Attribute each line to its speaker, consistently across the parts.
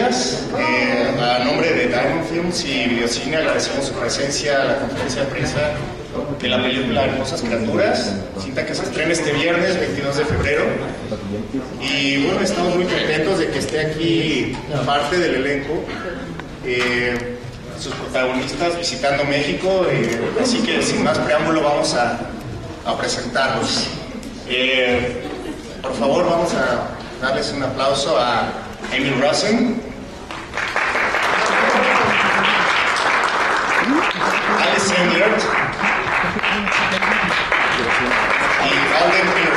Speaker 1: días. A nombre de Diamond Films y Videocine agradecemos su presencia a la conferencia de prensa de la película Hermosas Criaturas, cinta que se estrena este viernes 22 de febrero. Y bueno, estamos muy contentos de que esté aquí parte del elenco, sus protagonistas visitando México, así que sin más preámbulo vamos a presentarlos. Por favor, vamos a darles un aplauso a Amy Rosen, Alison Lert y Alden Miller.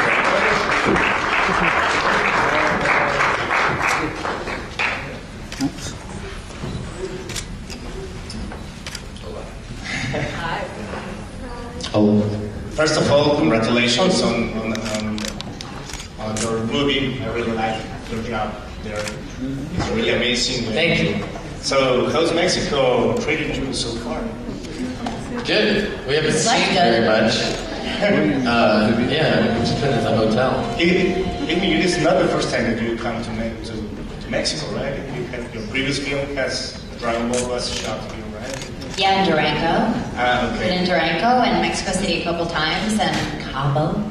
Speaker 2: Oh.
Speaker 1: First of all, congratulations on your movie. I really like your job there. It's really amazing.
Speaker 2: Thank you.
Speaker 1: So, how's Mexico treating you so far?
Speaker 2: Good. We haven't seen very much. Yeah, we've just been in the hotel.
Speaker 1: Amy, this is not the first time that you come to Mexico, right? You had, your previous film has Dragon Ball was shot here, right?
Speaker 3: Yeah, in Durango.
Speaker 1: Okay.
Speaker 3: Been in Durango and Mexico City a couple times, and Cabo.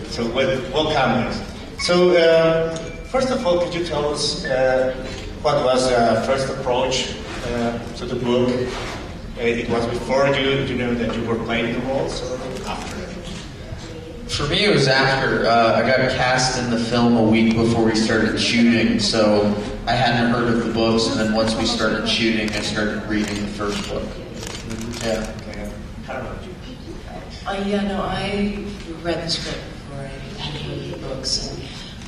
Speaker 1: So, welcome. So, first of all, could you tell us what was the first approach to the book? It was before you know that you were playing the roles, or after?
Speaker 2: For me, it was after. I got cast in the film a week before we started shooting, so I hadn't heard of the books, and then once we started shooting, I started reading the first book. Yeah.
Speaker 1: Okay. How about you?
Speaker 4: I read the script before I had heard the books,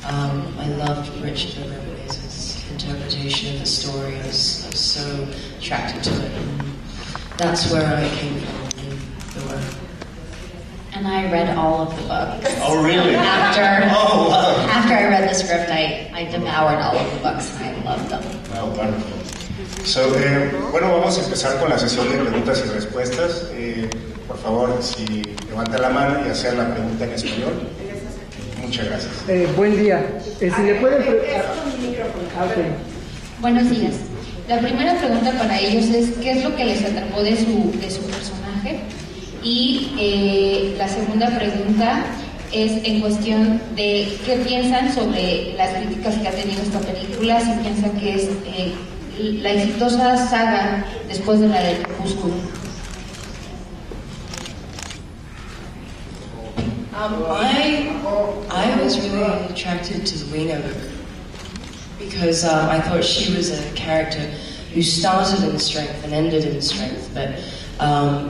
Speaker 4: and I loved Richard Berber's interpretation of the story. I was so attracted to it, and that's where I came from in the work.
Speaker 3: And I read all of the books.
Speaker 1: Oh, really?
Speaker 3: After I read the script, I devoured all of the books, and I loved them.
Speaker 1: Well, wonderful. So, bueno, vamos a empezar con la sesión de preguntas y respuestas. Por favor, si levanta la mano y hacer la pregunta en español. Muchas gracias.
Speaker 5: Buen día. Si le pueden...
Speaker 3: Buenos días. La primera pregunta para ellos es ¿qué es lo que les atrapó de su personaje? Y la segunda pregunta es en cuestión de qué piensan sobre las críticas que ha tenido esta película, si piensan que es la exitosa saga después de la del Crepúsculo.
Speaker 4: I was really attracted to Rena because I thought she was a character who started in strength and ended in strength, but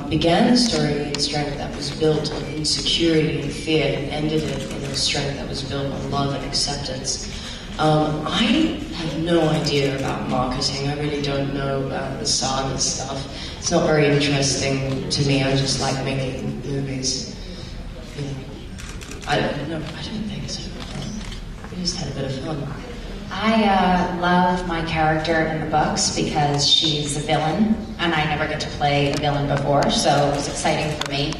Speaker 4: began the story in strength that was built on insecurity and fear, and ended it in a strength that was built on love and acceptance. I have no idea about marketing. I really don't know about the saga stuff. It's not very interesting to me. I just like making movies. I don't think so. We just had a bit of fun.
Speaker 3: I love my character in the books because she's a villain, and I never get to play a villain before, so it was exciting for me.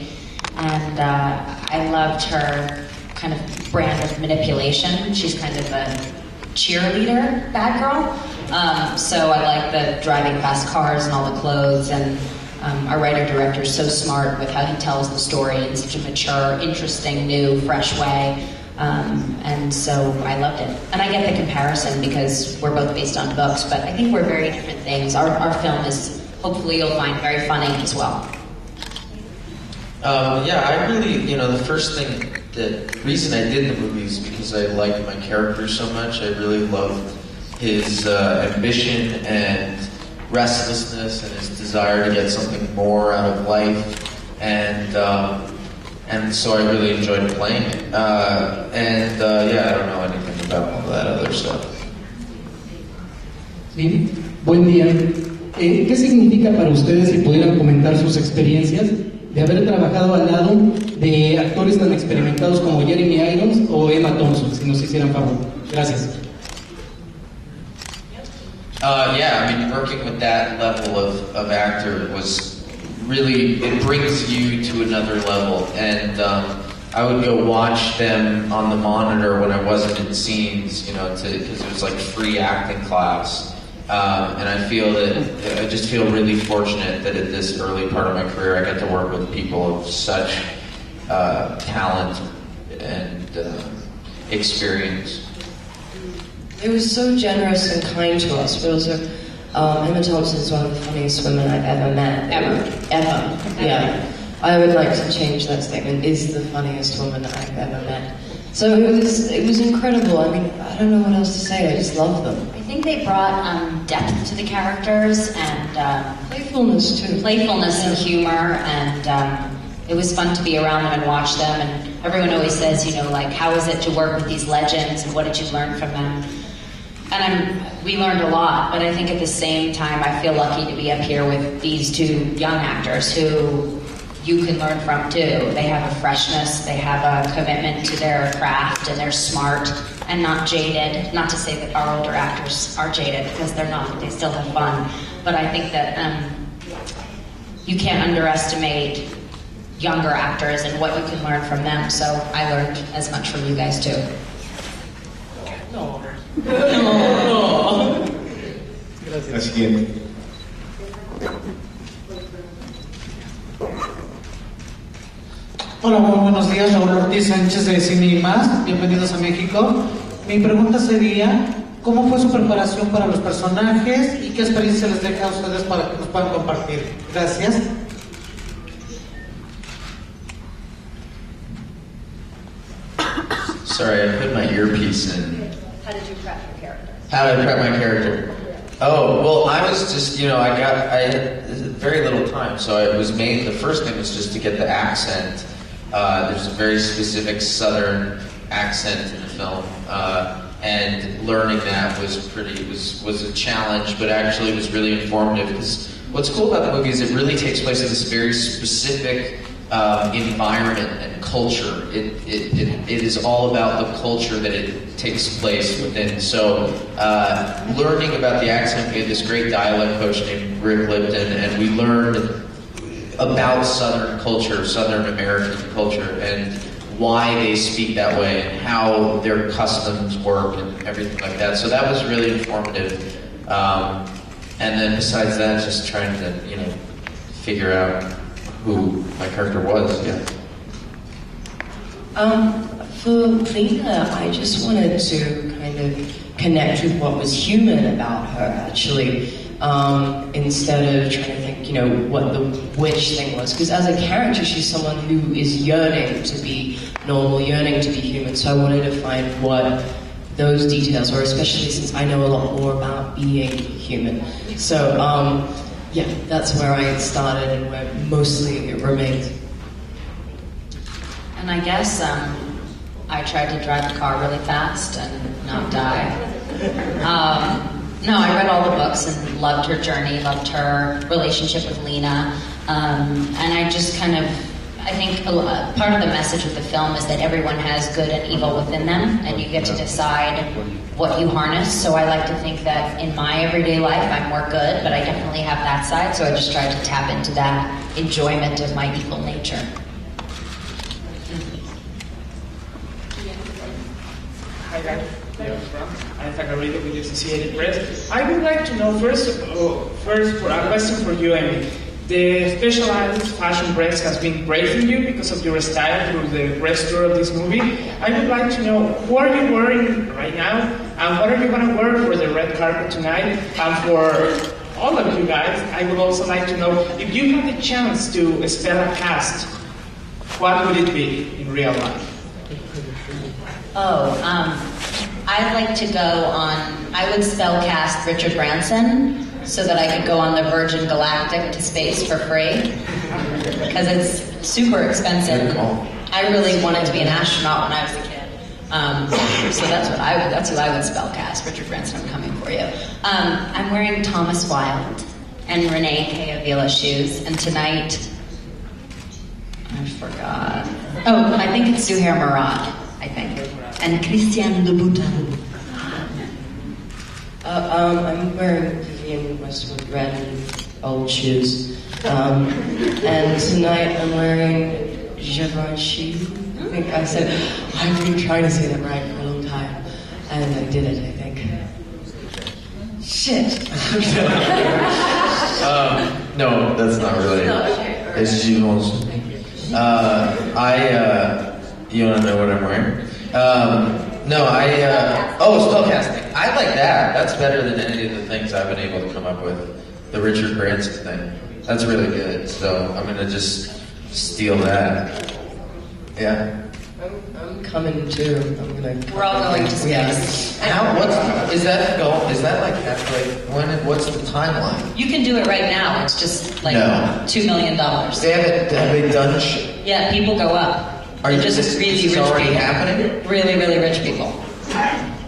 Speaker 3: And I loved her kind of brand of manipulation. She's kind of a cheerleader bad girl, so I like the driving fast cars and all the clothes, and our writer-director is so smart with how he tells the story in such a mature, interesting, new, fresh way. And so I loved it. And I get the comparison because we're both based on books, but I think we're very different things. Our film is, hopefully you'll find very funny as well.
Speaker 2: I really, the reason I did the movie is because I liked my character so much. I really loved his ambition and restlessness and his desire to get something more out of life, and so I really enjoyed playing it. I don't know anything about all that other stuff.
Speaker 5: Sí, buen día. ¿Qué significa para ustedes, si pudieran comentar sus experiencias, de haber trabajado al lado de actores tan experimentados como Jeremy Irons o Emma Thompson, si nos hicieran favor? Gracias.
Speaker 2: Working with that level of actor was really, it brings you to another level, and I would go watch them on the monitor when I wasn't in scenes, you know, because it was like free acting class. And I just feel really fortunate that at this early part of my career, I got to work with people of such talent and experience.
Speaker 4: They were so generous and kind to us. But also, Emma Thompson is one of the funniest women I've ever met. Ever. Yeah. I would like to change that statement. Is the funniest woman I've ever met. So it was incredible. I mean, I don't know what else to say. I just love them.
Speaker 3: I think they brought depth to the characters and
Speaker 4: Playfulness too.
Speaker 3: Playfulness and humor, and it was fun to be around them and watch them. And everyone always says, you know, like, how is it to work with these legends, and what did you learn from them? And we learned a lot, but I think at the same time, I feel lucky to be up here with these two young actors who you can learn from too. They have a freshness, they have a commitment to their craft, and they're smart and not jaded. Not to say that our older actors are jaded, because they're not, they still have fun. But I think that you can't underestimate younger actors and what you can learn from them. So I learned as much from you guys too.
Speaker 4: No.
Speaker 1: La siguiente.
Speaker 6: Hola, muy buenos días, Raúl Ortiz Sánchez de Cine y Más, bienvenidos a México. Mi pregunta sería, ¿cómo fue su preparación para los personajes y qué experiencia les deja a ustedes para que nos puedan compartir? Gracias.
Speaker 2: Sorry, I put my earpiece in.
Speaker 3: How did you prep your character?
Speaker 2: How did I prep my character? Oh, well, I was just, you know, I had very little time, so the first thing was just to get the accent. There's a very specific Southern accent in the film, and learning that was a challenge, but actually it was really informative, because what's cool about the movie is it really takes place in this very specific environment and culture. It is all about the culture that it takes place within. So learning about the accent, we had this great dialect coach named Rick Lipton, and we learned about Southern culture, Southern American culture, and why they speak that way and how their customs work and everything like that. So that was really informative. And then besides that, just trying to, you know, figure out who my character was, yeah.
Speaker 4: For Lena, I just wanted to kind of connect with what was human about her, actually, instead of trying to think, you know, what the witch thing was. Because as a character, she's someone who is yearning to be normal, yearning to be human. So I wanted to find what those details were, especially since I know a lot more about being human. So, yeah, that's where I started and where mostly it remains.
Speaker 3: And I guess I tried to drive the car really fast and not die. No, I read all the books and loved her journey, loved her relationship with Lena. And I just kind of, I think part of the message with the film is that everyone has good and evil within them, and you get to decide what you harness. So I like to think that in my everyday life I'm more good, but I definitely have that side, so I just try to tap into that enjoyment of my evil nature.
Speaker 7: Hi guys, I'm Fagarito with the Associated Press. I would like to know first for a question for you, Amy. The specialized fashion press has been praising you because of your style through the press tour of this movie. I would like to know, who are you wearing right now, and what are you going to wear for the red carpet tonight? And for all of you guys, I would also like to know, if you had the chance to spell a cast, what would it be in real life?
Speaker 3: I'd like to go on, I would spell cast Richard Branson so that I could go on the Virgin Galactic to space for free, because it's super expensive. I really wanted to be an astronaut when I was a kid. So that's who I would spell cast. Richard Branson, I'm coming for you. I'm wearing Thomas Wilde and Renee Caavilla shoes, and tonight, I forgot. Oh, I think it's Zuhair Murad, I think. And Christian Louboutin.
Speaker 4: I'm wearing Vivienne Westwood red and old shoes. And tonight I'm wearing Givenchy. think I said, I've been trying to say that right for a long time. And I did it, I think. Shit.
Speaker 2: No, that's not really. It's Gilles. You want to know what I'm wearing? Spellcasting. I like that. That's better than any of the things I've been able to come up with. The Richard Branson thing. That's really good. So I'm gonna just steal that. Yeah.
Speaker 4: I'm coming too.
Speaker 3: We're all going to space.
Speaker 2: Is that like what's the timeline?
Speaker 3: You can do it right now. It's just like $2 million.
Speaker 2: Have they done shit?
Speaker 3: Yeah, people go up.
Speaker 2: Are you
Speaker 3: just really rich
Speaker 2: already
Speaker 3: people?
Speaker 2: Happening?
Speaker 3: Really, really rich people.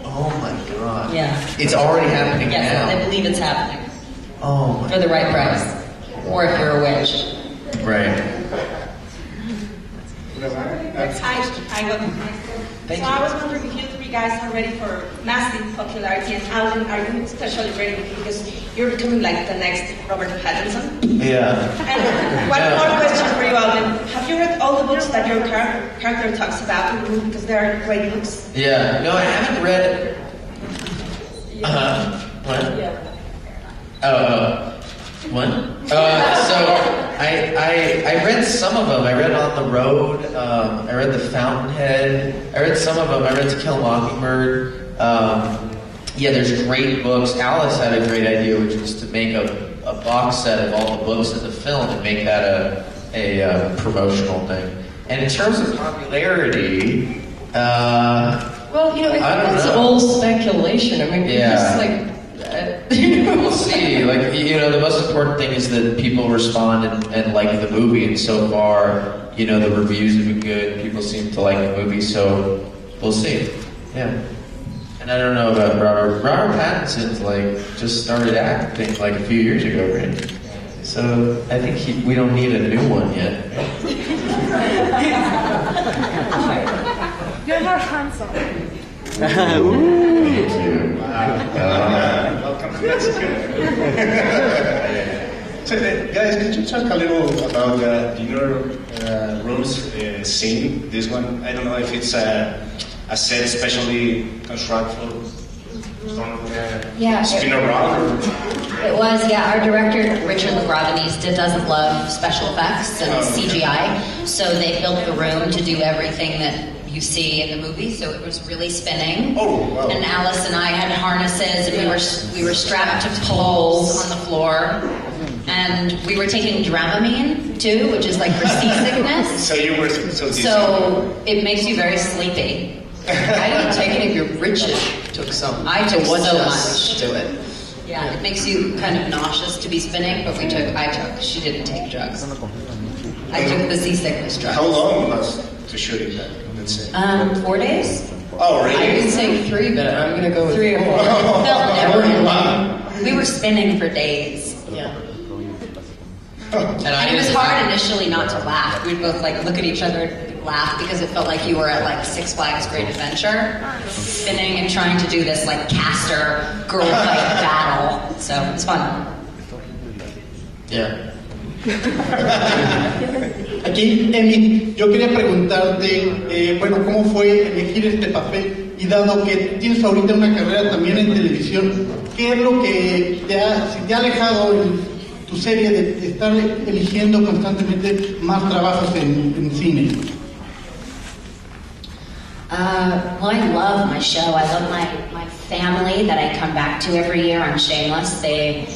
Speaker 2: Oh my god.
Speaker 3: Yeah.
Speaker 2: It's already happening
Speaker 3: yes,
Speaker 2: now.
Speaker 3: I believe it's happening.
Speaker 2: Oh my
Speaker 3: For the right price. Or if you're a witch.
Speaker 2: Right.
Speaker 8: I was wondering if you three guys are ready for massive popularity, and Alan, are you especially ready because you're becoming like the next Robert Pattinson?
Speaker 2: Yeah.
Speaker 8: And one more question for you, Alan. Have you read all the books that your character talks about in the movie? Because they are great books.
Speaker 2: Yeah. No, I haven't read. What?
Speaker 8: Yeah.
Speaker 2: What? So I read some of them. I read On the Road. I read The Fountainhead. I read some of them. I read To Kill a Mockingbird. Yeah, there's great books. Alice had a great idea, which was to make a box set of all the books in the film and make that a promotional thing. And in terms of popularity,
Speaker 4: well, you know, I think that's all speculation. I mean, just like.
Speaker 2: We'll see. Like, you know, the most important thing is that people respond and like the movie. And so far, you know, the reviews have been good. People seem to like the movie, so we'll see. Yeah. And I don't know about Robert. Robert Pattinson's like just started acting like a few years ago, right? So I think we don't need a new one yet.
Speaker 8: You're more handsome.
Speaker 2: Thank you.
Speaker 1: Welcome to Mexico. So, guys, could you talk a little about the dinner rooms scene? This one, I don't know if it's a set especially constructed for spin around.
Speaker 3: It was, yeah. Our director, Richard Lagravenese, doesn't love special effects and CGI, so they built the room to do everything that you see in the movie, so it was really spinning.
Speaker 1: Oh, wow.
Speaker 3: And Alice and I had harnesses, and we were strapped to poles on the floor, and we were taking Dramamine too, which is like for seasickness.
Speaker 1: So you were so
Speaker 3: it makes you very sleepy.
Speaker 4: I didn't take any of your Richard took some.
Speaker 3: I took so
Speaker 4: much.
Speaker 3: Do it. Yeah, it makes you kind of nauseous to be spinning, but I took. She didn't take drugs. I took the seasickness drugs.
Speaker 1: How long was to shooting that? Let's say.
Speaker 3: 4 days.
Speaker 1: Oh, really?
Speaker 4: I would say 3, but I'm gonna go with
Speaker 3: 3 or 4. It felt never ending. We were spinning for days.
Speaker 4: Yeah.
Speaker 3: And it was hard initially not to laugh. We'd both like look at each other and laugh because it felt like you were at like Six Flags Great Adventure, spinning and trying to do this like caster girl fight battle. So it's fun.
Speaker 2: Yeah.
Speaker 5: Aquí, Emi, yo quería preguntarte, bueno, ¿cómo fue elegir este papel? Y dado que tienes ahorita una carrera también en televisión, ¿qué es lo que te ha alejado en tu serie de estar eligiendo constantemente más trabajos en cine?
Speaker 3: Well, I love my show. I love my family that I come back to every year on Shameless. They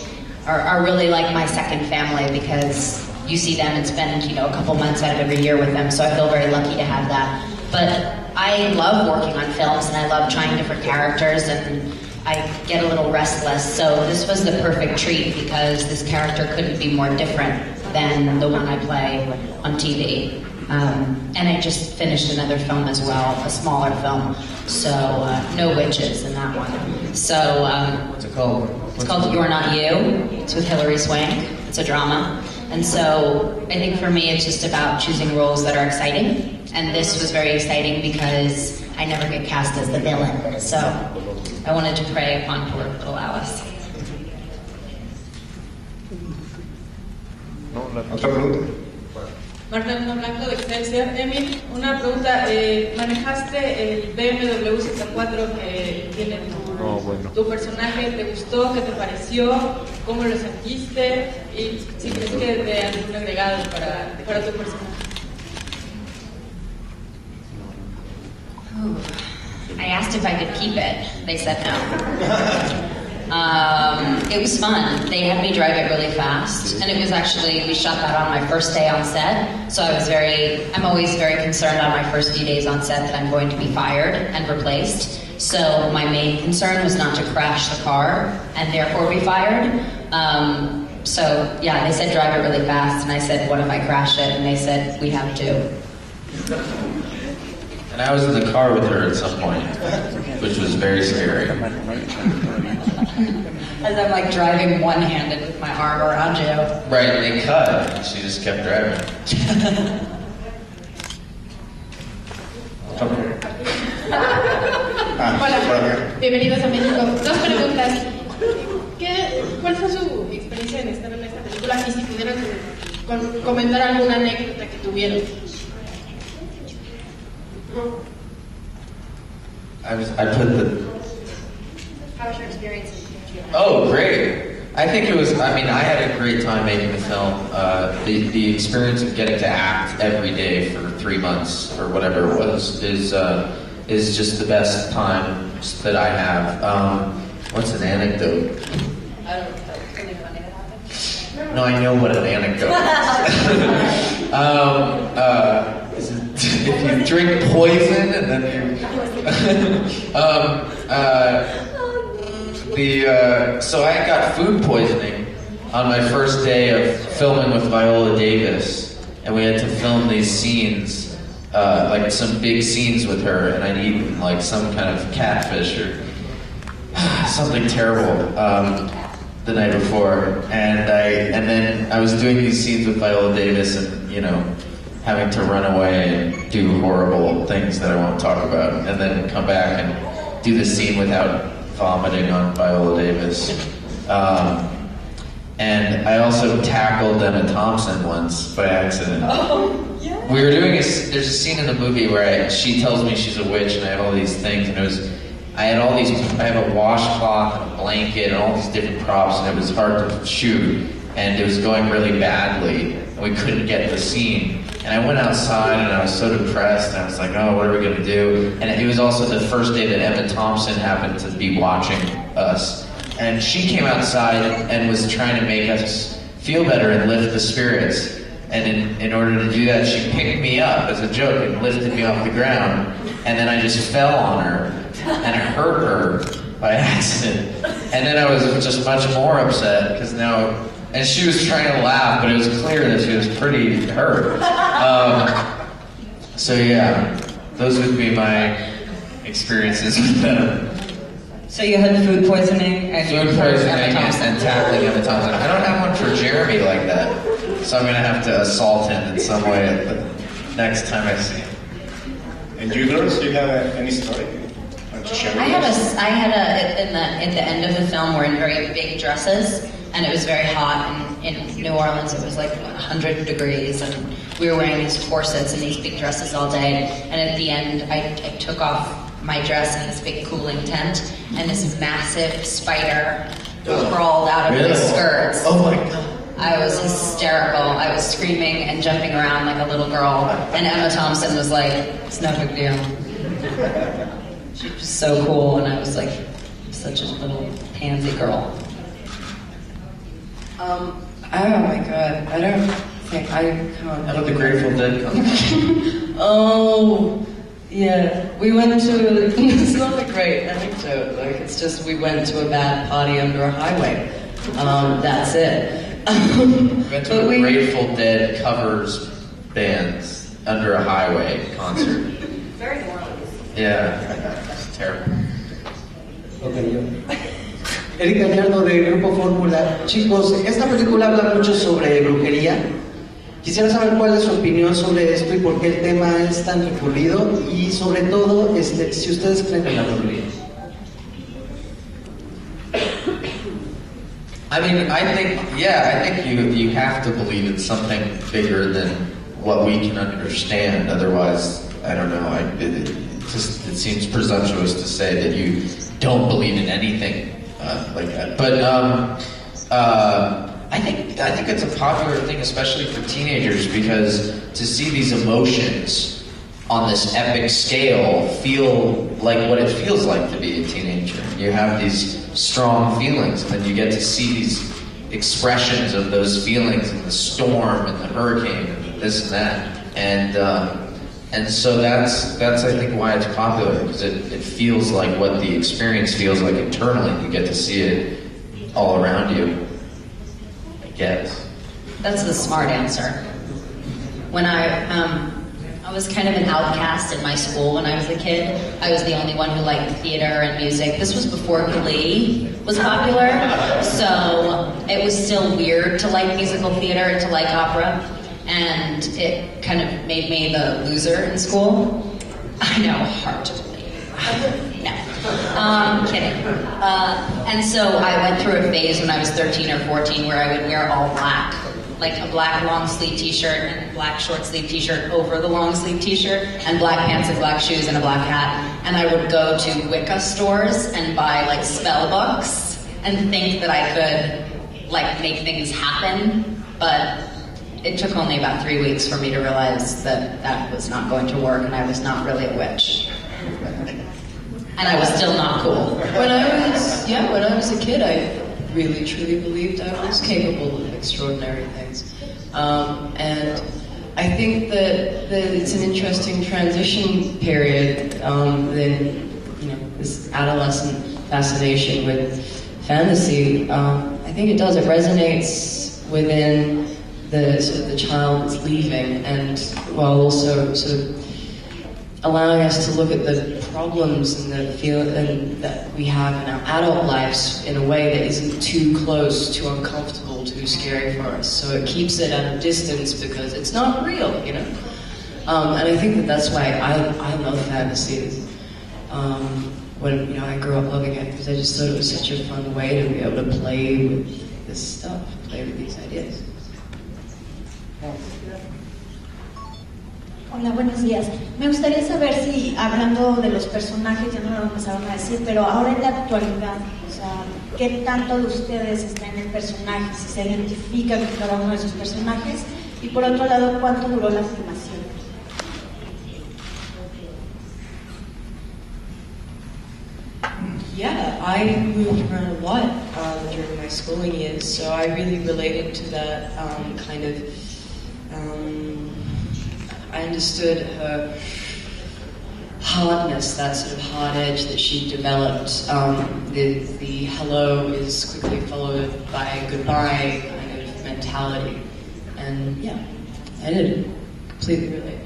Speaker 3: are really like my second family because you see them and spend, a couple months out of every year with them, so I feel very lucky to have that. But I love working on films and I love trying different characters and I get a little restless, so this was the perfect treat because this character couldn't be more different than the one I play on TV. And I just finished another film as well, a smaller film, so no witches in that one. So
Speaker 2: What's it called?
Speaker 3: it's called You're Not You. It's with Hilary Swank. It's a drama. And so I think for me it's just about choosing roles that are exciting. And this was very exciting because I never get cast as the villain. So I wanted to prey upon poor little Alice.
Speaker 1: Otra pregunta.
Speaker 9: Marta Blanco de Excelsior. Emil, una pregunta. ¿Manejaste el BMW Z4 que tiene tu personaje? ¿Te gustó? ¿Qué te pareció? ¿Cómo lo sentiste? Y si crees que de algún agregado para tu personaje.
Speaker 3: I asked if I could keep it. They said no. It was fun. They had me drive it really fast, and it was actually, we shot that on my first day on set, so I'm always very concerned on my first few days on set that I'm going to be fired and replaced. So my main concern was not to crash the car and therefore be fired. So yeah, they said drive it really fast, and I said, what if I crash it? And they said, we have to.
Speaker 2: And I was in the car with her at some point, which was very scary.
Speaker 3: As I'm like driving one-handed with my arm around you.
Speaker 2: Right, and they cut, and she just kept driving.
Speaker 9: Hola, bienvenidos a México. Dos preguntas. ¿Cuál fue su experiencia en estar en esta película? Y si pudieran comentar alguna anécdota que tuvieron.
Speaker 2: I put the...
Speaker 9: How was your experience?
Speaker 2: Oh, great. I think it was, I had a great time making the film. The experience of getting to act every day for 3 months, or whatever it was, is just the best time that I have. What's an anecdote?
Speaker 9: I don't know. Something funny that happened?
Speaker 2: No, I know what an anecdote is. If you drink poison and then you... So I got food poisoning on my first day of filming with Viola Davis, and we had to film these scenes, like some big scenes with her, and I'd eaten like some kind of catfish or something terrible the night before, and then I was doing these scenes with Viola Davis, and having to run away and do horrible things that I won't talk about, and then come back and do the scene without vomiting on Viola Davis. And I also tackled Emma Thompson once by accident.
Speaker 9: Oh, yeah.
Speaker 2: We were doing there's a scene in the movie where she tells me she's a witch, and I have all these things, and I have a washcloth and a blanket and all these different props, and it was hard to shoot, and it was going really badly, and we couldn't get the scene. And I went outside, and I was so depressed, and I was like, oh, what are we going to do? And it was also the first day that Emma Thompson happened to be watching us. And she came outside and was trying to make us feel better and lift the spirits. And in order to do that, she picked me up as a joke and lifted me off the ground. And then I just fell on her and hurt her by accident. And then I was just much more upset because now... And she was trying to laugh, but it was clear that she was pretty hurt. So yeah, those would be my experiences with them.
Speaker 10: So you had food poisoning and
Speaker 2: food poisoning and tackling Emma Thompson. I don't have one for Jeremy like that, so I'm gonna have to assault him in some way the next time I see him.
Speaker 1: And you girls, do you have any story?
Speaker 3: I had at the end of the film, we're in very big dresses, and it was very hot, and in New Orleans it was like 100 degrees, and we were wearing these corsets and these big dresses all day, and at the end I took off my dress in this big cooling tent, and this massive spider crawled out of the skirts.
Speaker 2: Oh my God.
Speaker 3: I was hysterical. I was screaming and jumping around like a little girl, and Emma Thompson was like, it's no big deal. She was so cool, and I was like such a little pansy girl.
Speaker 4: Oh my God, I don't think I can't.
Speaker 2: How about the Grateful Dead come?
Speaker 4: Oh, yeah. We went to, it's not a great anecdote, like it's just we went to a bad party under a highway. That's it.
Speaker 2: We went to a Grateful Dead covers bands under a highway concert.
Speaker 8: Very New Orleans.
Speaker 2: Yeah, it's terrible.
Speaker 6: Okay, yo. Eric Gallardo de Grupo Fórmula. Chicos, esta película habla mucho sobre brujería. Quisiera saber cuál es su opinión sobre esto y por qué el tema es tan recurrido y sobre todo si ustedes creen en la brujería.
Speaker 2: I mean, I think you have to believe in something bigger than what we can understand. Otherwise, I don't know. It seems presumptuous to say that you don't believe in anything like that. But I think it's a popular thing, especially for teenagers, because to see these emotions on this epic scale feel like what it feels like to be a teenager. You have these strong feelings, and then you get to see these expressions of those feelings in the storm and the hurricane and this and that. And so that's I think why it's popular, because it feels like what the experience feels like internally. You get to see it all around you, I guess.
Speaker 3: That's the smart answer. When I was kind of an outcast in my school when I was a kid. I was the only one who liked theater and music. This was before Glee was popular, so it was still weird to like musical theater and to like opera, and it kind of made me the loser in school. I know, hard to believe. No. Kidding. And so I went through a phase when I was 13 or 14 where I would wear all black. Like a black long sleeve t-shirt and a black short sleeve t-shirt over the long sleeve t-shirt, and black pants and black shoes and a black hat. And I would go to Wicca stores and buy like spell books and think that I could like make things happen. But it took only about 3 weeks for me to realize that that was not going to work, and I was not really a witch. And I was still not cool.
Speaker 4: When I was a kid, I really truly believed I was capable of extraordinary things. And I think that it's an interesting transition period, this adolescent fascination with fantasy. I think it does, it resonates within the child that's leaving, and while also sort of allowing us to look at the problems and that we have in our adult lives in a way that isn't too close, too uncomfortable, too scary for us. So it keeps it at a distance because it's not real, And I think that's why I love fantasy. When I grew up loving it, because I just thought it was such a fun way to be able to play with this stuff, play with these ideas.
Speaker 8: Hola, buenos días. Me gustaría saber si, hablando de los personajes, ya no lo empezaron a decir, pero ahora en la actualidad, o sea, ¿qué tanto de ustedes está en el personaje? Si se identifica con cada uno de sus personajes. Y por otro lado, ¿cuánto duró la filmación?
Speaker 4: Yeah, I moved around a lot during my schooling years, so I really related to that kind of... I understood her hardness, that sort of hard edge that she developed. The hello is quickly followed by a goodbye kind of mentality. And yeah, I did completely relate.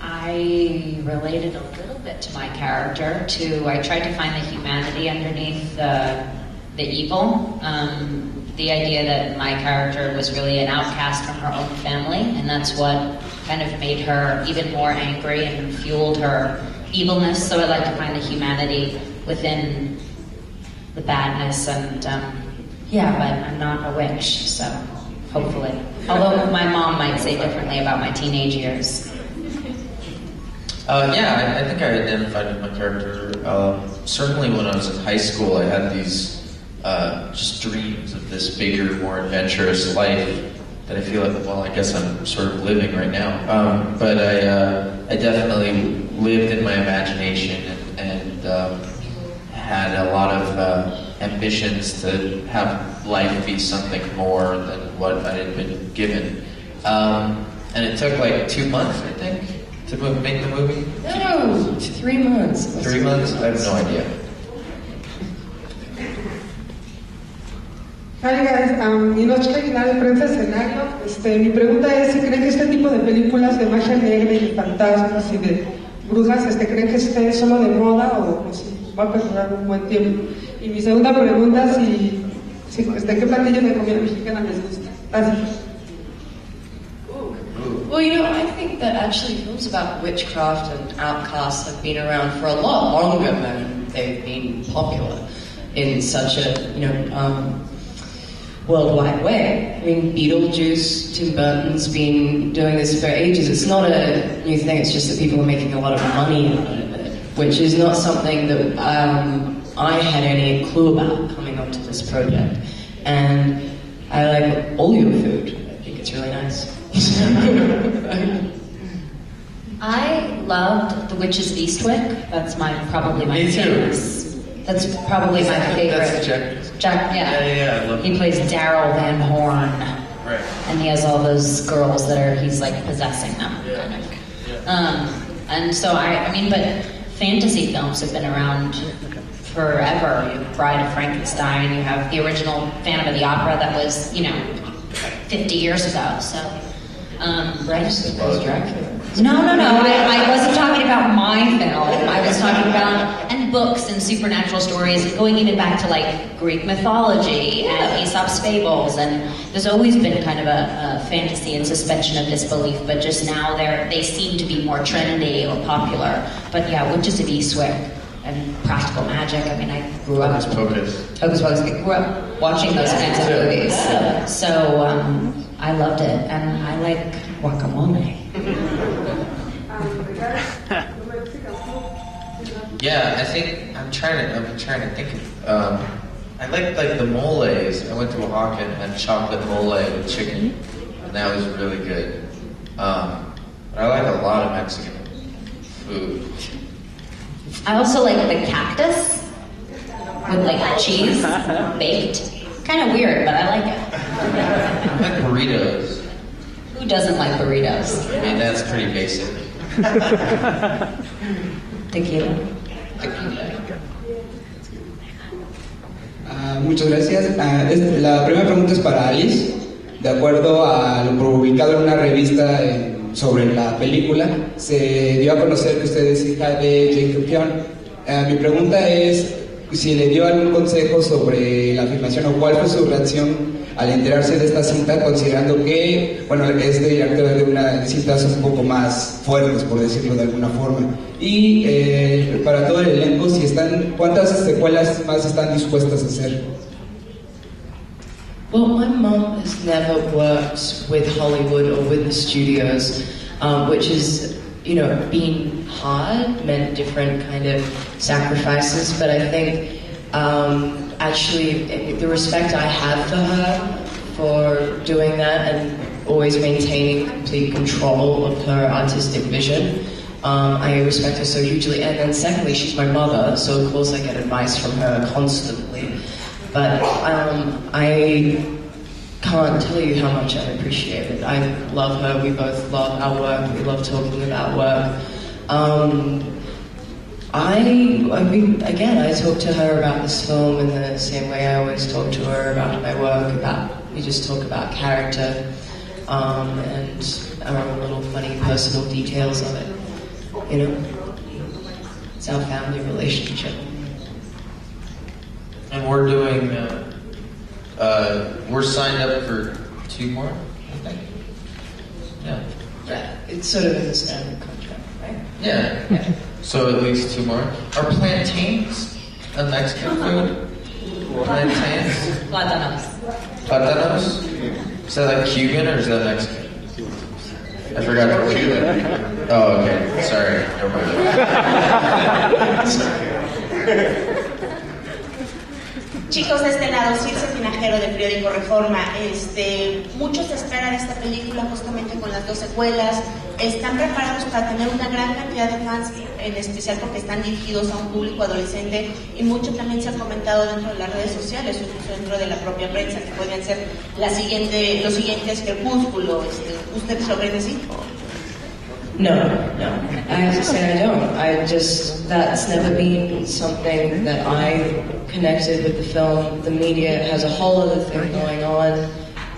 Speaker 3: I related a little bit to my character, I tried to find the humanity underneath the evil. The idea that my character was really an outcast from her own family, and that's what kind of made her even more angry and fueled her evilness. So I like to find the humanity within the badness, and but I'm not a witch, so hopefully. Although my mom might say differently about my teenage years.
Speaker 2: I think I identified with my character. Certainly when I was in high school, I had these just dreams of this bigger, more adventurous life that I feel like, well, I guess I'm sort of living right now. But I definitely lived in my imagination and had a lot of ambitions to have life be something more than what I had been given. And it took like 2 months, I think, to make the movie.
Speaker 4: No, 3 months.
Speaker 2: 3 months? I have no idea.
Speaker 11: Hi guys, mi noche final de prensa escenario. Mi pregunta es si creen que este tipo de películas de magia negra y de fantasmas y de brujas, creen que esté solo de moda o si va a perdurar un buen tiempo. Y mi segunda pregunta es si qué platillo de comida mexicana les gusta. Gracias.
Speaker 4: Well, I think that actually films about witchcraft and outcasts have been around for a lot longer than they've been popular in such a, World Wide Web. I mean, Beetlejuice, Tim Burton's been doing this for ages. It's not a new thing, it's just that people are making a lot of money out of it, which is not something that I had any clue about coming onto this project. And I like all your food. I think it's really nice.
Speaker 3: I loved The Witches of Eastwick. That's probably my favorite. That's probably my favorite.
Speaker 2: That's
Speaker 3: Jack, yeah.
Speaker 2: Yeah, I love
Speaker 3: He plays Daryl Van Horn.
Speaker 2: Right.
Speaker 3: And he has all those girls that he's like possessing them, kind of.
Speaker 2: Yeah.
Speaker 3: And so I mean, but fantasy films have been around forever. You have Bride of Frankenstein, you have the original Phantom of the Opera that was, 50 years ago, so.
Speaker 4: Bride of Dracula.
Speaker 3: No, I wasn't talking about my film. I was talking about, and books and supernatural stories, and going even back to like Greek mythology and Aesop's fables, and there's always been kind of a fantasy and suspension of disbelief, but just now they seem to be more trendy or popular. But yeah, Witches of Eastwick and practical magic. I mean, I grew up...
Speaker 2: Hocus
Speaker 3: Pocus. I grew up watching those kinds of movies. So I loved it, and I like guacamole.
Speaker 2: Yeah, I think I'm trying to think of. I like the moles. I went to Oaxaca and had chocolate mole with chicken, and that was really good. But I like a lot of Mexican food.
Speaker 3: I also like the cactus with like cheese baked. Kind of weird, but I like it.
Speaker 2: I like burritos.
Speaker 3: Who doesn't like burritos?
Speaker 2: I mean, that's pretty basic.
Speaker 3: Tequila.
Speaker 12: Muchas gracias. La primera pregunta es para Alice. De acuerdo a lo publicado en una revista sobre la película, se dio a conocer que usted es hija de Jacob Keon. Mi pregunta es si le dio algún consejo sobre la filmación o cuál fue su reacción al enterarse de esta cinta, considerando que, bueno, es director de una cintas un poco más fuertes, por decirlo de alguna forma. Y para todo el elenco, ¿cuántas secuelas más están dispuestas a hacer?
Speaker 4: Well, my mom has never worked with Hollywood or with the studios, which is, been hard, meant different kind of sacrifices, but I think actually the respect I have for her for doing that and always maintaining complete control of her artistic vision, I respect her so hugely. And then secondly, she's my mother, so of course I get advice from her constantly. But I can't tell you how much I appreciate it. I love her, we both love our work, we love talking about work. I talk to her about this film in the same way I always talk to her about my work, we just talk about character, and our own little funny personal details of it, It's our family relationship.
Speaker 2: And we're doing, we're signed up for 2 more, I think. Yeah.
Speaker 4: Yeah, it's sort of in the standard contract, right?
Speaker 2: Yeah. So at least 2 more. Are plantains a Mexican food? Plantains? Plátanos? Is that like Cuban or is that Mexican? I forgot the Cuban. Oh, okay. Sorry. Never mind.
Speaker 13: Chicos, de este lado, Circe Tinajero del periódico Reforma. Muchos esperan esta película justamente con las 2 secuelas. Están preparados para tener una gran cantidad de fans, en especial porque están dirigidos a un público adolescente, y mucho también se ha comentado dentro de las redes sociales, incluso dentro de la propia prensa, que podrían ser los siguientes Crepúsculo. ¿Ustedes lo creen así?
Speaker 4: No. I have to say I don't. That's never been something that I connected with the film. The media has a whole other thing going on.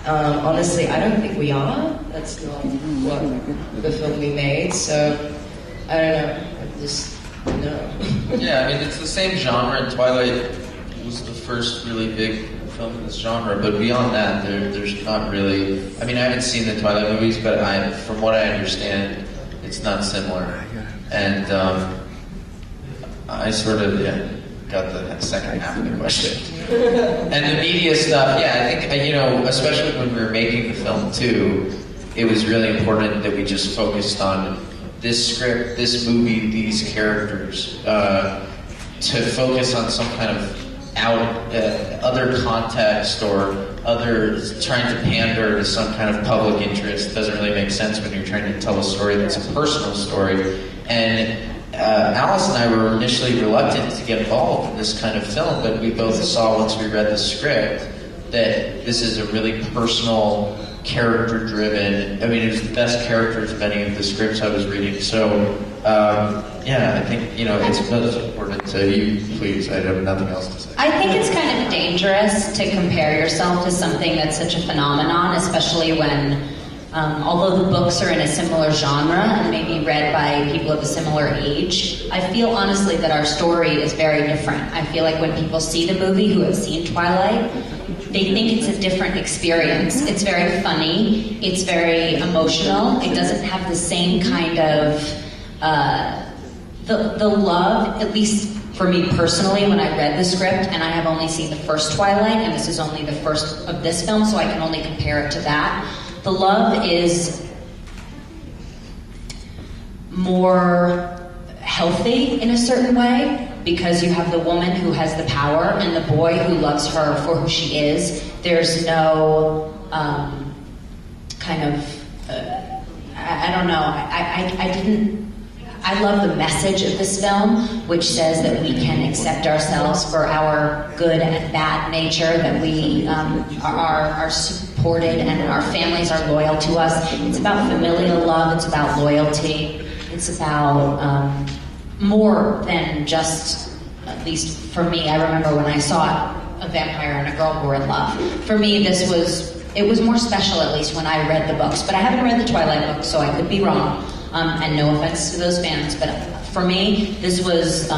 Speaker 4: Honestly, I don't think we are. That's not what the film we made, so I don't know. No.
Speaker 2: Yeah, I mean, it's the same genre, and Twilight was the first really big film in this genre, but beyond that, there's not really... I mean, I haven't seen the Twilight movies, but from what I understand, it's not similar. And I sort of, got the second half of the question. And the media stuff, yeah, I think, especially when we were making the film too, it was really important that we just focused on this script, this movie, these characters, to focus on some kind of other context or trying to pander to some kind of public interest doesn't really make sense when you're trying to tell a story that's a personal story. And Alice and I were initially reluctant to get involved in this kind of film, but we both saw once we read the script that this is a really personal, character-driven. I mean, it was the best characters of any of the scripts I was reading. So, I think it's most important to you. Please, I have nothing else to say.
Speaker 3: I think it's kind of dangerous to compare yourself to something that's such a phenomenon, especially when, although the books are in a similar genre and maybe read by people of a similar age, I feel honestly that our story is very different. I feel like when people see the movie who have seen Twilight, they think it's a different experience. It's very funny, it's very emotional, it doesn't have the same kind of, the love, at least for me personally, when I read the script, and I have only seen the first Twilight, and this is only the first of this film, so I can only compare it to that. The love is more healthy in a certain way, because you have the woman who has the power and the boy who loves her for who she is. There's no kind of, I don't know, I love the message of this film, which says that we can accept ourselves for our good and bad nature, that we are supported and our families are loyal to us. It's about familial love, it's about loyalty, it's about more than just, at least for me, I remember when I saw a vampire and a girl who were in love. For me, it was more special, at least when I read the books. But I haven't read the Twilight books, so I could be wrong. And no offense to those fans, but for me, this was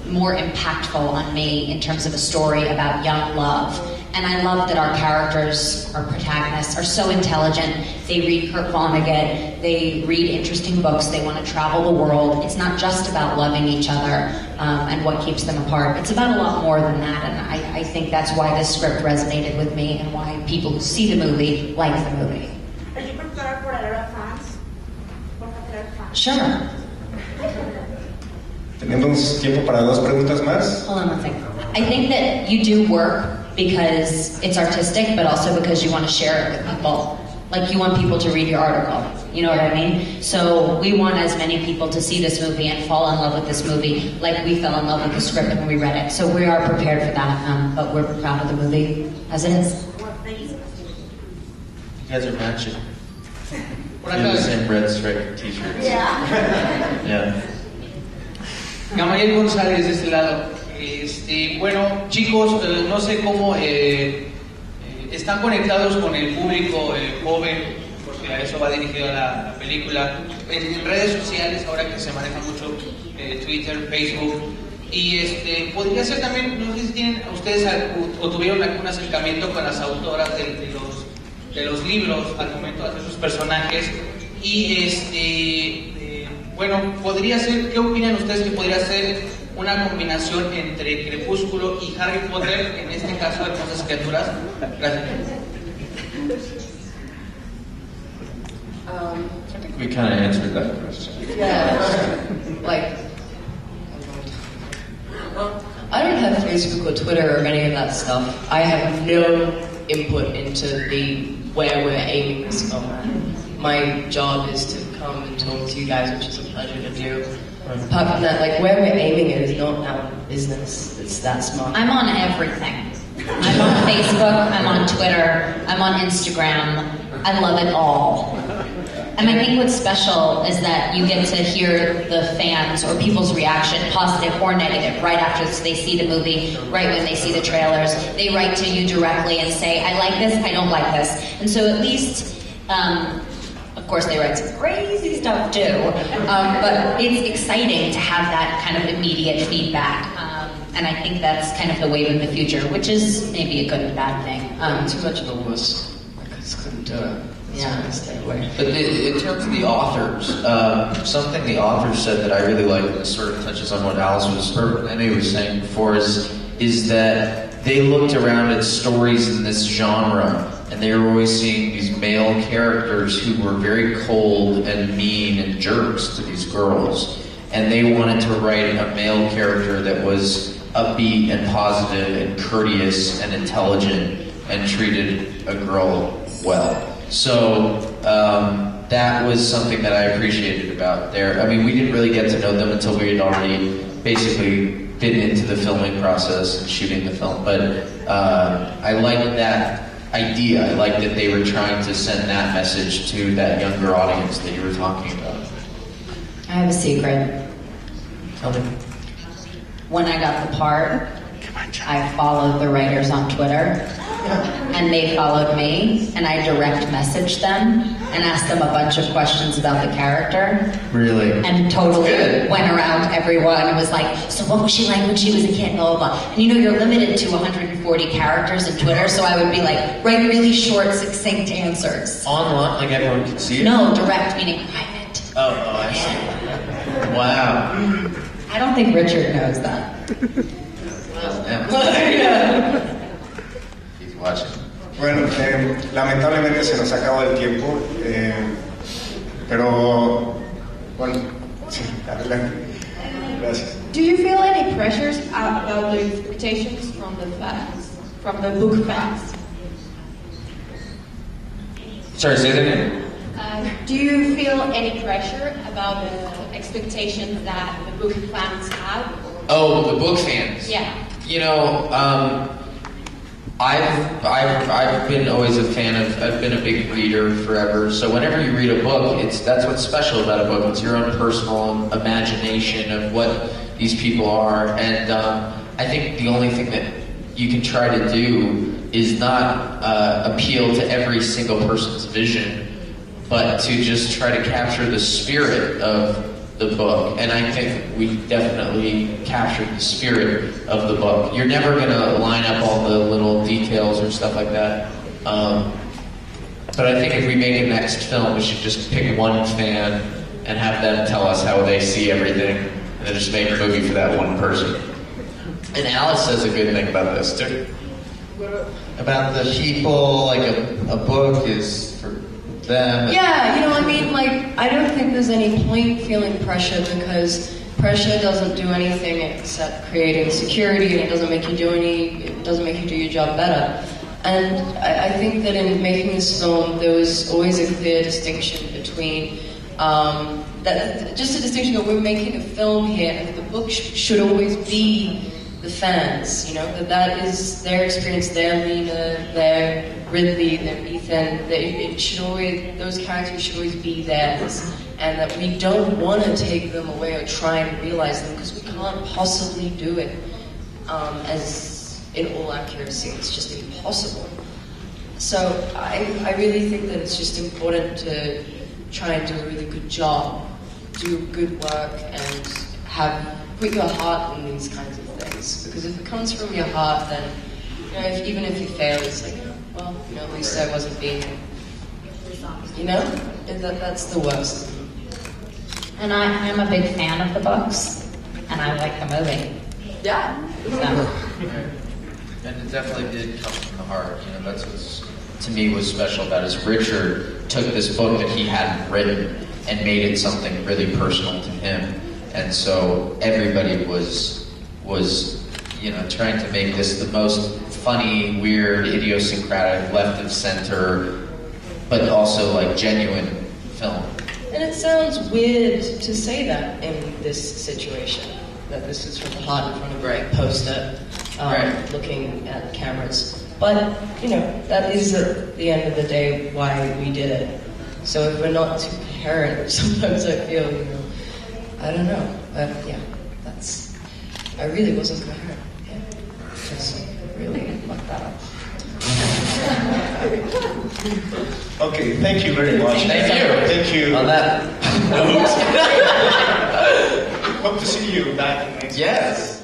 Speaker 3: more impactful on me in terms of a story about young love. And I love that our characters, our protagonists, are so intelligent. They read Kurt Vonnegut, they read interesting books, they want to travel the world. It's not just about loving each other and what keeps them apart. It's about a lot more than that, and I think that's why this script resonated with me and why people who see the movie like the movie.
Speaker 13: Are you prepared for a lot of fans?
Speaker 3: Sure.
Speaker 1: Tenemos tiempo para dos preguntas más.
Speaker 3: Hold on one second. I think that you do work because it's artistic, but also because you want to share it with people. Like, you want people to read your article. You know what I mean? So we want as many people to see this movie and fall in love with this movie like we fell in love with the script when we read it. So we are prepared for that, but we're proud of the movie as it is.
Speaker 2: You guys are matching. The same red striped t-shirts. Yeah.
Speaker 6: Gamaliel González de este lado. Bueno, chicos, no sé cómo están conectados con el público joven, porque a eso va dirigida la película. En redes sociales, ahora que se maneja mucho Twitter, Facebook, y podría ser también, no sé si tienen ustedes o tuvieron algún acercamiento con las autoras de los libros al momento de hacer sus personajes, y bueno, podría ser, ¿qué opinan ustedes que podría ser una combinación entre Crepúsculo y Harry Potter, en este caso Hermosas Criaturas? Gracias.
Speaker 2: I think we kind of answered that question.
Speaker 4: Yeah, like, I don't have Facebook or Twitter or any of that stuff. I have no input into where we're aiming this film at. My job is to come and talk to you guys, which is a pleasure to do. Apart from that, like, where we're aiming it is not our business. It's that smart.
Speaker 3: I'm on everything. I'm on Facebook, I'm on Twitter, I'm on Instagram. I love it all. And I think what's special is that you get to hear the fans or people's reaction, positive or negative, right after they see the movie, right when they see the trailers. They write to you directly and say, I like this, I don't like this. And so at least, of course they write some crazy stuff too, but it's exciting to have that kind of immediate feedback. And I think that's kind of the wave of the future, which is maybe a good and bad thing.
Speaker 4: Too much of a wuss. I just couldn't do it. Yeah, stay away.
Speaker 2: But in terms of the authors, something the authors said that I really like, and this sort of touches on what Alice was, or Emmy was saying before, is that they looked around at stories in this genre, and they were always seeing these male characters who were very cold and mean and jerks to these girls. And they wanted to write a male character that was upbeat and positive and courteous and intelligent and treated a girl well. So that was something that I appreciated about there. I mean, we didn't really get to know them until we had already basically been into the filming process and shooting the film. But I liked that idea. I liked that they were trying to send that message to that younger audience that you were talking about.
Speaker 3: I have a secret.
Speaker 2: Tell me.
Speaker 3: When I got the part, I followed the writers on Twitter, and they followed me, and I direct messaged them and asked them a bunch of questions about the character.
Speaker 2: Really?
Speaker 3: And totally went around everyone and was like, so what was she like when she was a kid, blah, blah, blah. And you know, you're limited to 140 characters in Twitter, so I would be like, write really short, succinct answers.
Speaker 2: Online, like everyone could see it?
Speaker 3: No, direct, meaning private.
Speaker 2: Oh, I see. Wow.
Speaker 3: I don't think Richard knows that.
Speaker 2: He's watching.
Speaker 1: Bueno, lamentablemente se nos acaba el tiempo, pero bueno, sí, adelante. Gracias.
Speaker 8: Do you feel any pressures about the expectations from the fans, from the book fans?
Speaker 2: Sorry, say that again?
Speaker 8: Do you feel any pressure about the expectations that the book fans have?
Speaker 2: Oh, the book fans.
Speaker 8: Yeah.
Speaker 2: You know, I've been always a fan of. I've been a big reader forever. So whenever you read a book, that's what's special about a book. It's your own personal imagination of what these people are, and I think the only thing that you can try to do is not appeal to every single person's vision, but to just try to capture the spirit of the book. And I think we definitely captured the spirit of the book. You're never going to line up all the little details or stuff like that. But I think if we make a next film, we should just pick one fan and have them tell us how they see everything, and then just make a movie for that one person. And Alice says a good thing about this too. About the people, like a book is for them.
Speaker 4: Yeah, you know, I mean, like, I don't think there's any point feeling pressure, because pressure doesn't do anything except create insecurity, and it doesn't make you do your job better. And I think that in making this film, there was always a clear distinction between just a distinction that we're making a film here, and the book should always be the fans, you know, that is their experience, their Lena, their Ridley, their Ethan, those characters should always be theirs, and that we don't want to take them away or try and realize them, because we can't possibly do it as in all accuracy. It's just impossible. So I really think that it's just important to try and do a really good job, do good work, and put your heart in these kinds of things. Because if it comes from your heart, then, you know, even if you fail, it's like, well, you know, at least I wasn't being, you know, that's the worst.
Speaker 3: And I'm a big fan of the books, and I like the movie.
Speaker 4: Yeah.
Speaker 3: So.
Speaker 2: And it definitely did come from the heart. You know, that's what to me was special about it. Is Richard took this book that he hadn't written and made it something really personal to him. And so everybody was, you know, trying to make this the most funny, weird, idiosyncratic, left of center, but also like genuine film.
Speaker 4: And it sounds weird to say that in this situation, that this is from the heart in front of a great poster, looking at cameras. But, you know, that is at the end of the day why we did it. So if we're not too coherent, sometimes I feel, you know, I don't know, but yeah, I really wasn't coherent. Yeah, just really fucked that up.
Speaker 1: Okay, thank you very much.
Speaker 2: Thank you. On that.
Speaker 1: Hope to see you back next.
Speaker 2: Yes.